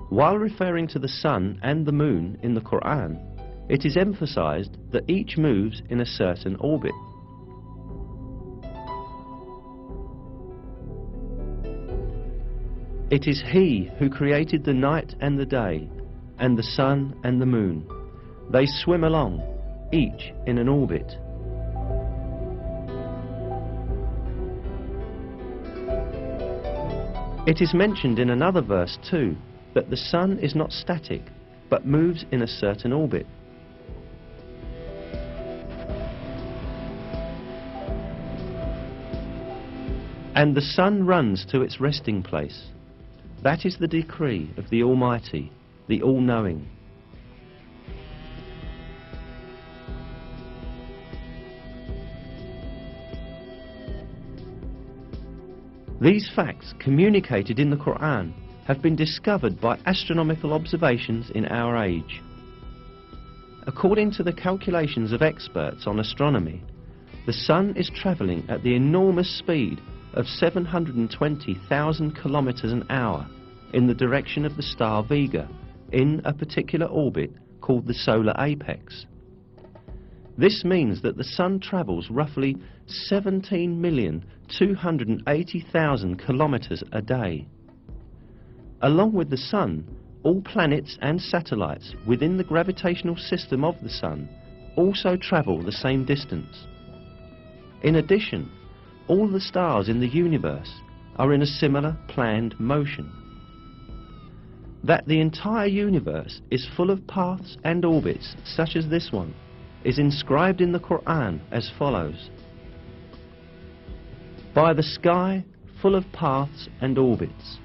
While referring to the sun and the moon in the Quran, it is emphasized that each moves in a certain orbit. It is He who created the night and the day, and the sun and the moon. They swim along, each in an orbit. It is mentioned in another verse too, that the sun is not static, but moves in a certain orbit. And the sun runs to its resting place. That is the decree of the Almighty, the All-Knowing. These facts communicated in the Quran have been discovered by astronomical observations in our age. According to the calculations of experts on astronomy, the sun is travelling at the enormous speed of 720,000 kilometers an hour in the direction of the star Vega in a particular orbit called the solar apex. This means that the sun travels roughly 17,280,000 kilometers a day. Along with the sun, all planets and satellites within the gravitational system of the sun also travel the same distance. In addition, all the stars in the universe are in a similar planned motion. That the entire universe is full of paths and orbits such as this one is inscribed in the Quran as follows: by the sky full of paths and orbits.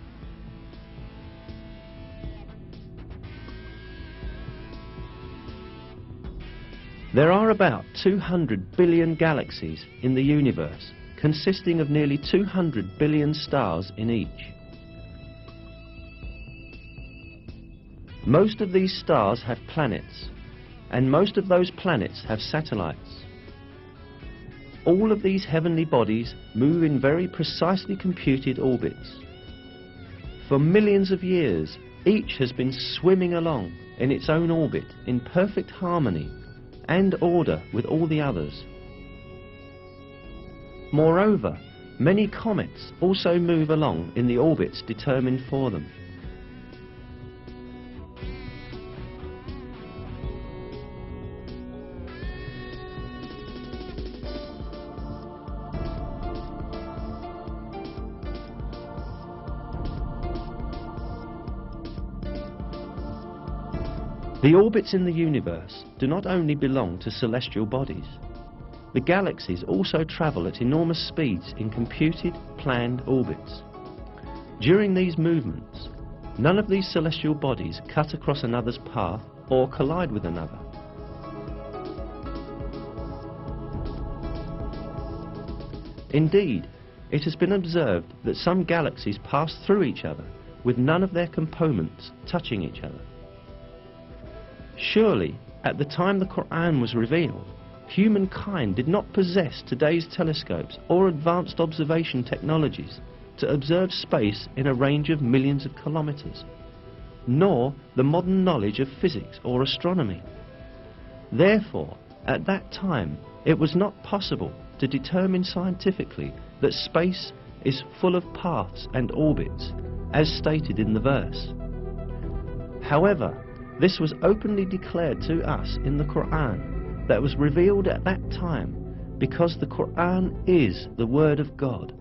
There are about 200 billion galaxies in the universe, consisting of nearly 200 billion stars in each. Most of these stars have planets, and most of those planets have satellites. All of these heavenly bodies move in very precisely computed orbits. For millions of years, each has been swimming along in its own orbit in perfect harmony and order with all the others. Moreover, many comets also move along in the orbits determined for them. The orbits in the universe do not only belong to celestial bodies. The galaxies also travel at enormous speeds in computed, planned orbits. During these movements, none of these celestial bodies cut across another's path or collide with another. Indeed, it has been observed that some galaxies pass through each other with none of their components touching each other. Surely, at the time the Quran was revealed, humankind did not possess today's telescopes or advanced observation technologies to observe space in a range of millions of kilometers, nor the modern knowledge of physics or astronomy. Therefore, at that time, it was not possible to determine scientifically that space is full of paths and orbits, as stated in the verse. However, this was openly declared to us in the Quran that was revealed at that time, because the Quran is the Word of God.